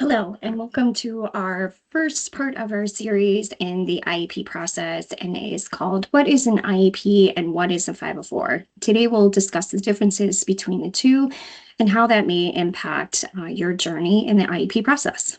Hello, and welcome to our first part of our series in the IEP process, and it is called What is an IEP and what is a 504? Today, we'll discuss the differences between the two and how that may impact your journey in the IEP process.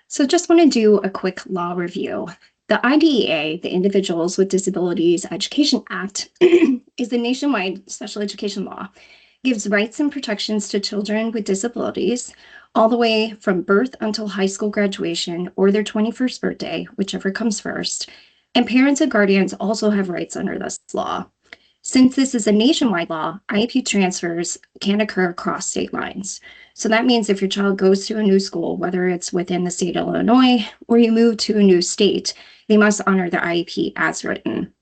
So just want to do a quick law review. The IDEA, the Individuals with Disabilities Education Act, is the nationwide special education law. It gives rights and protections to children with disabilities all the way from birth until high school graduation or their 21st birthday, whichever comes first. And parents and guardians also have rights under this law. Since this is a nationwide law, IEP transfers can occur across state lines. So that means if your child goes to a new school, whether it's within the state of Illinois or you move to a new state, they must honor the IEP as written.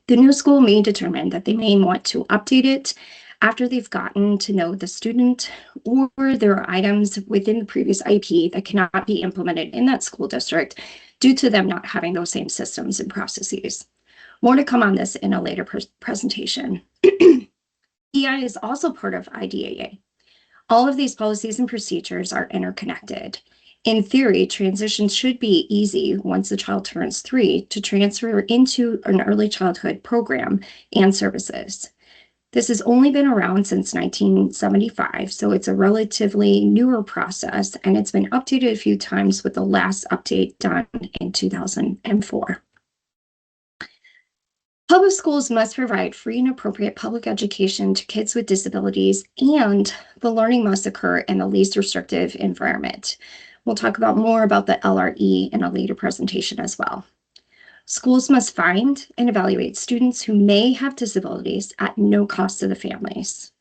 The new school may determine that they may want to update it after they've gotten to know the student, or there are items within the previous IEP that cannot be implemented in that school district due to them not having those same systems and processes. More to come on this in a later presentation. EI is also part of IDEA. All of these policies and procedures are interconnected. In theory, transition should be easy once the child turns 3 to transfer into an early childhood program and services. This has only been around since 1975, so it's a relatively newer process, and it's been updated a few times with the last update done in 2004. Public schools must provide free and appropriate public education to kids with disabilities, and the learning must occur in the least restrictive environment. We'll talk more about the LRE in a later presentation as well. Schools must find and evaluate students who may have disabilities at no cost to the families.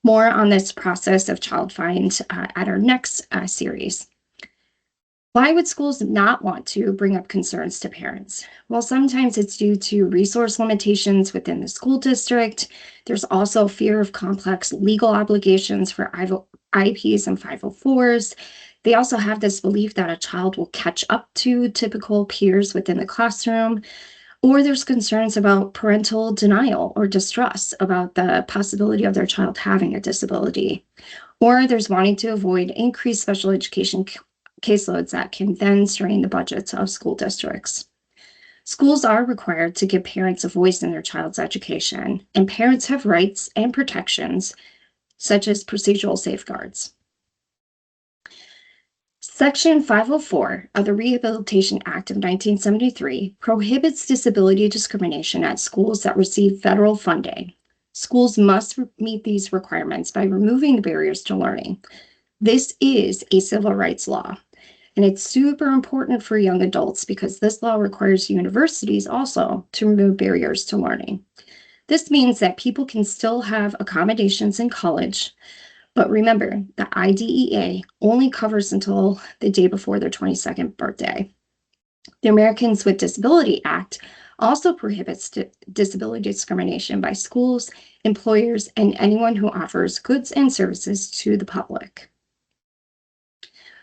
More on this process of child find at our next series. Why would schools not want to bring up concerns to parents? Well, sometimes it's due to resource limitations within the school district. There's also fear of complex legal obligations for IEPs and 504s. They also have this belief that a child will catch up to typical peers within the classroom, or there's concerns about parental denial or distrust about the possibility of their child having a disability, or there's wanting to avoid increased special education caseloads that can then strain the budgets of school districts. Schools are required to give parents a voice in their child's education, and parents have rights and protections, such as procedural safeguards. Section 504 of the Rehabilitation Act of 1973 prohibits disability discrimination at schools that receive federal funding. Schools must meet these requirements by removing the barriers to learning. This is a civil rights law, and it's super important for young adults because this law requires universities also to remove barriers to learning. This means that people can still have accommodations in college, but remember, the IDEA only covers until the day before their 22nd birthday. The Americans with Disability Act also prohibits disability discrimination by schools, employers, and anyone who offers goods and services to the public.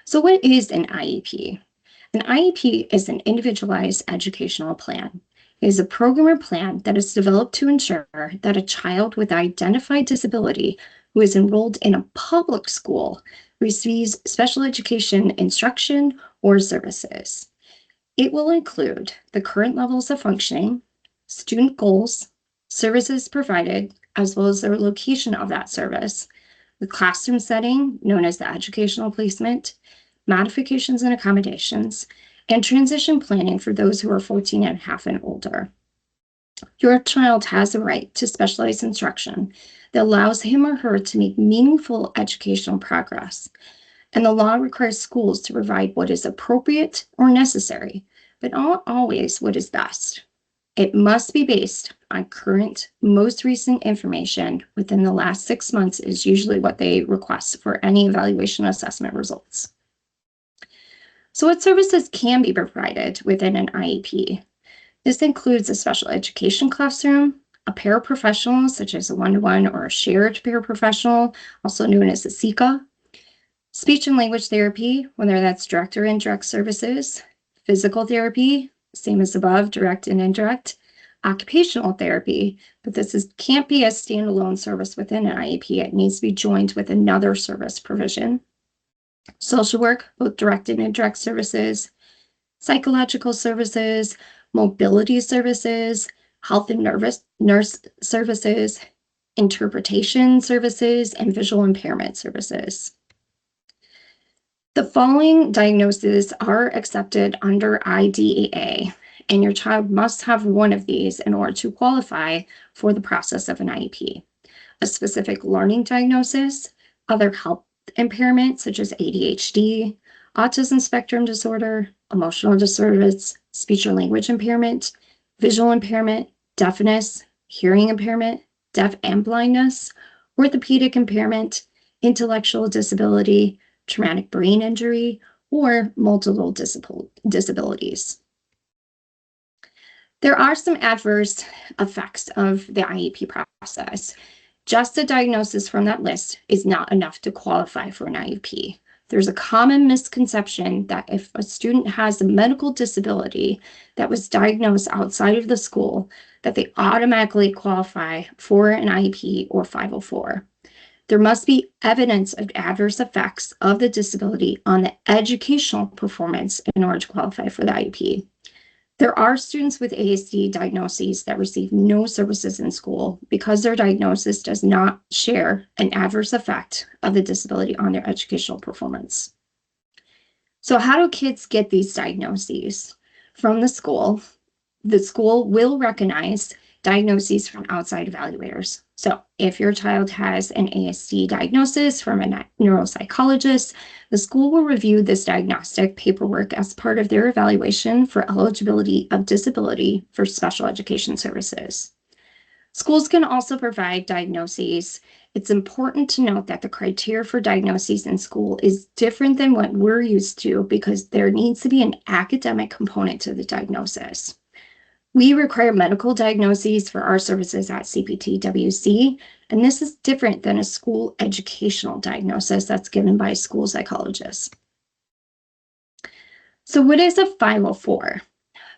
So what is an IEP? An IEP is an individualized educational plan. It is a program or plan that is developed to ensure that a child with identified disability who is enrolled in a public school receives special education instruction or services. It will include the current levels of functioning, student goals, services provided, as well as the location of that service, the classroom setting, known as the educational placement, modifications and accommodations, and transition planning for those who are 14 and a half and older. Your child has a right to specialized instruction that allows him or her to make meaningful educational progress. And the law requires schools to provide what is appropriate or necessary, but not always what is best. It must be based on current, most recent information within the last 6 months is usually what they request for any evaluation assessment results. So what services can be provided within an IEP? This includes a special education classroom, a paraprofessional, such as a one-to-one or a shared paraprofessional, also known as a SICA, speech and language therapy, whether that's direct or indirect services, physical therapy, same as above, direct and indirect, occupational therapy, but can't be a standalone service within an IEP. It needs to be joined with another service provision. Social work, both direct and indirect services, psychological services, mobility services, health and nurse services, interpretation services, and visual impairment services. The following diagnoses are accepted under IDEA, and your child must have one of these in order to qualify for the process of an IEP. A specific learning diagnosis, other health impairments such as ADHD, autism spectrum disorder, emotional disorders, speech or language impairment, visual impairment, deafness, hearing impairment, deaf and blindness, orthopedic impairment, intellectual disability, traumatic brain injury, or multiple disabilities. There are some adverse effects of the IEP process. Just a diagnosis from that list is not enough to qualify for an IEP. There's a common misconception that if a student has a medical disability that was diagnosed outside of the school, that they automatically qualify for an IEP or 504. There must be evidence of adverse effects of the disability on the educational performance in order to qualify for the IEP. There are students with ASD diagnoses that receive no services in school because their diagnosis does not share an adverse effect of the disability on their educational performance. So how do kids get these diagnoses? From the school will recognize diagnoses from outside evaluators. So if your child has an ASD diagnosis from a neuropsychologist, the school will review this diagnostic paperwork as part of their evaluation for eligibility of disability for special education services. Schools can also provide diagnoses. It's important to note that the criteria for diagnoses in school is different than what we're used to because there needs to be an academic component to the diagnosis. We require medical diagnoses for our services at CPTWC, and this is different than a school educational diagnosis that's given by a school psychologist. So what is a 504?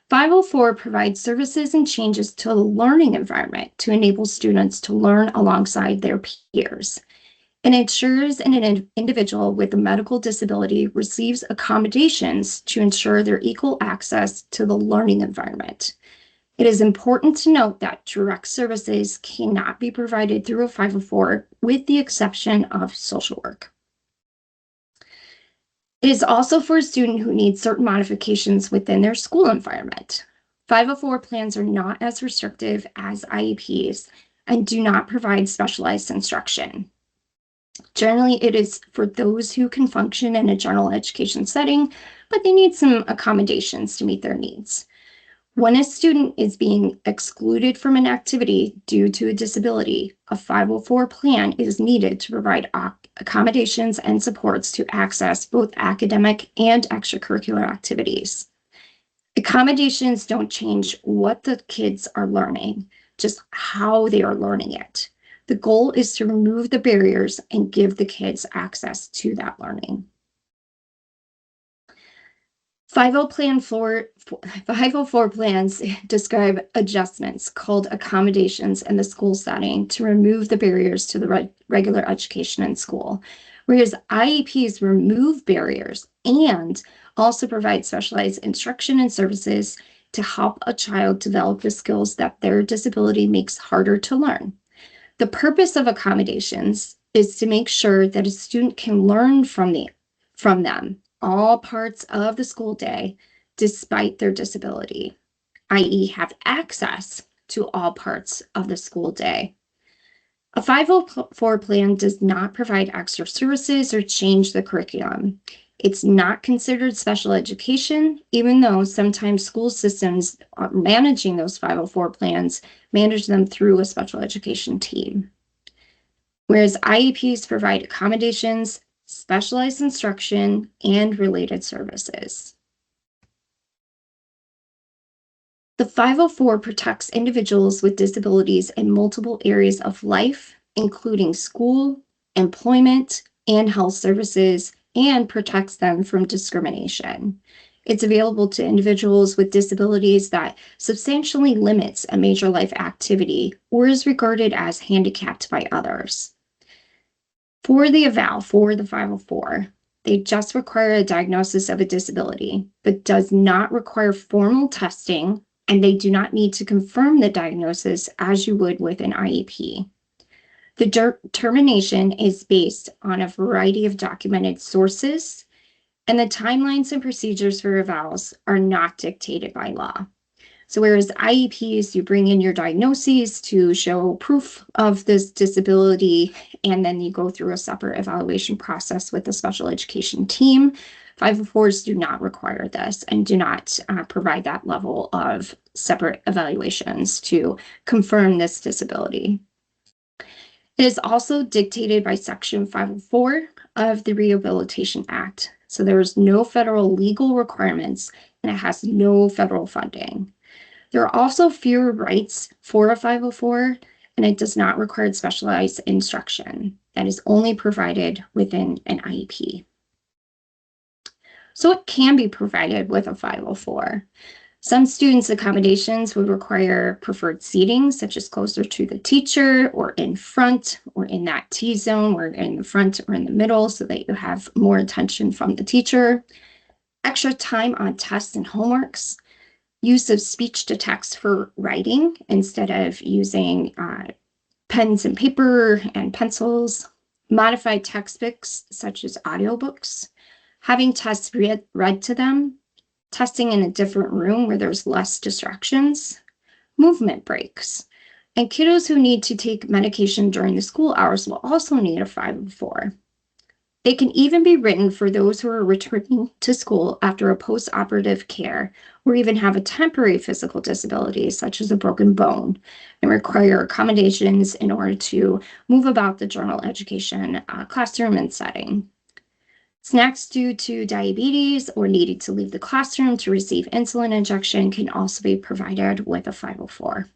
504 provides services and changes to the learning environment to enable students to learn alongside their peers. It ensures an individual with a medical disability receives accommodations to ensure their equal access to the learning environment. It is important to note that direct services cannot be provided through a 504 with the exception of social work. It is also for a student who needs certain modifications within their school environment. 504 plans are not as restrictive as IEPs and do not provide specialized instruction. Generally, it is for those who can function in a general education setting, but they need some accommodations to meet their needs. When a student is being excluded from an activity due to a disability, a 504 plan is needed to provide accommodations and supports to access both academic and extracurricular activities. Accommodations don't change what the kids are learning, just how they are learning it. The goal is to remove the barriers and give the kids access to that learning. 504 plans describe adjustments called accommodations in the school setting to remove the barriers to the regular education in school, whereas IEPs remove barriers and also provide specialized instruction and services to help a child develop the skills that their disability makes harder to learn. The purpose of accommodations is to make sure that a student can learn from them all parts of the school day despite their disability, i.e. have access to all parts of the school day. A 504 plan does not provide extra services or change the curriculum. It's not considered special education, even though sometimes school systems are managing those 504 plans manage them through a special education team. Whereas IEPs provide accommodations, specialized instruction, and related services. The 504 protects individuals with disabilities in multiple areas of life, including school, employment, and health services, and protects them from discrimination. It's available to individuals with disabilities that substantially limits a major life activity or is regarded as handicapped by others. For the eval, for the 504, They just require a diagnosis of a disability, but does not require formal testing, and they do not need to confirm the diagnosis as you would with an IEP. The determination is based on a variety of documented sources, and the timelines and procedures for evals are not dictated by law. So whereas IEPs, you bring in your diagnoses to show proof of this disability, and then you go through a separate evaluation process with the special education team. 504s do not require this and do not provide that level of separate evaluations to confirm this disability. It is also dictated by Section 504 of the Rehabilitation Act. So there is no federal legal requirements, and it has no federal funding. There are also fewer rights for a 504, and it does not require specialized instruction that is only provided within an IEP. So it can be provided with a 504. Some students' accommodations would require preferred seating, such as closer to the teacher or in front or in that T zone or in the front or in the middle so that you have more attention from the teacher. Extra time on tests and homeworks. Use of speech to text for writing instead of using pens and paper and pencils. Modified textbooks such as audiobooks. Having tests read to them. Testing in a different room where there's less distractions, movement breaks, and kiddos who need to take medication during the school hours will also need a 504. They can even be written for those who are returning to school after a post-operative care or even have a temporary physical disability such as a broken bone and require accommodations in order to move about the general education classroom and setting. Snacks due to diabetes or needing to leave the classroom to receive insulin injection can also be provided with a 504.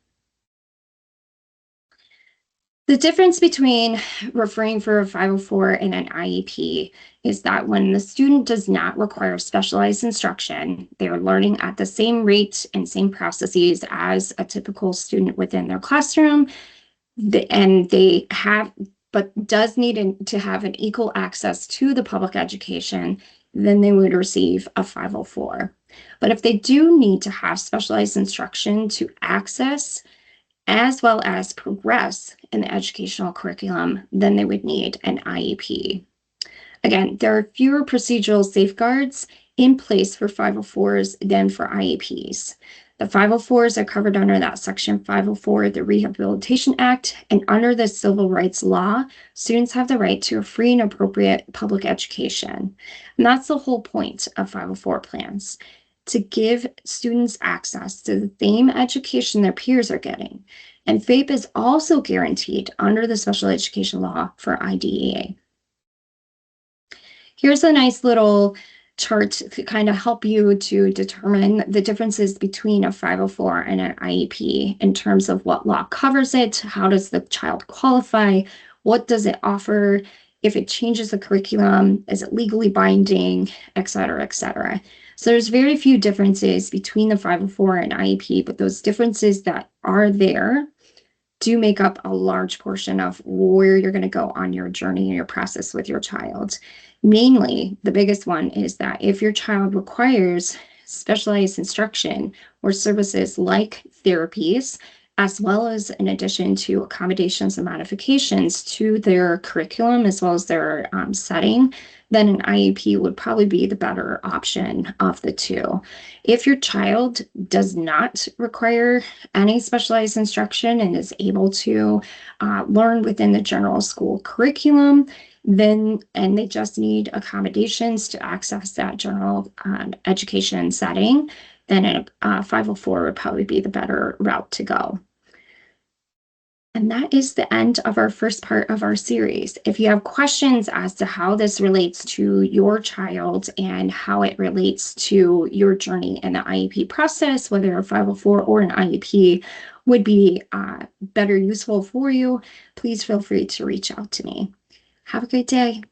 The difference between referring for a 504 and an IEP is that when the student does not require specialized instruction, they are learning at the same rate and same processes as a typical student within their classroom, and they have but does need to have an equal access to the public education, then they would receive a 504. But if they do need to have specialized instruction to access as well as progress in the educational curriculum, then they would need an IEP. Again, there are fewer procedural safeguards in place for 504s than for IEPs. The 504s are covered under that Section 504 of the Rehabilitation Act, and under the Civil Rights Law, students have the right to a free and appropriate public education. And that's the whole point of 504 plans, to give students access to the same education their peers are getting. And FAPE is also guaranteed under the special education law for IDEA. Here's a nice little chart to kind of help you to determine the differences between a 504 and an IEP in terms of what law covers it, how does the child qualify, what does it offer, if it changes the curriculum, is it legally binding, et cetera, et cetera. So there's very few differences between the 504 and IEP, but those differences that are there do make up a large portion of where you're going to go on your journey and your process with your child. Mainly, the biggest one is that if your child requires specialized instruction or services like therapies, as well as in addition to accommodations and modifications to their curriculum as well as their setting, then an IEP would probably be the better option of the two. If your child does not require any specialized instruction and is able to learn within the general school curriculum, and they just need accommodations to access that general education setting, then a 504 would probably be the better route to go. And that is the end of our first part of our series. If you have questions as to how this relates to your child and how it relates to your journey in the IEP process, whether a 504 or an IEP would be better useful for you, please feel free to reach out to me. Have a great day.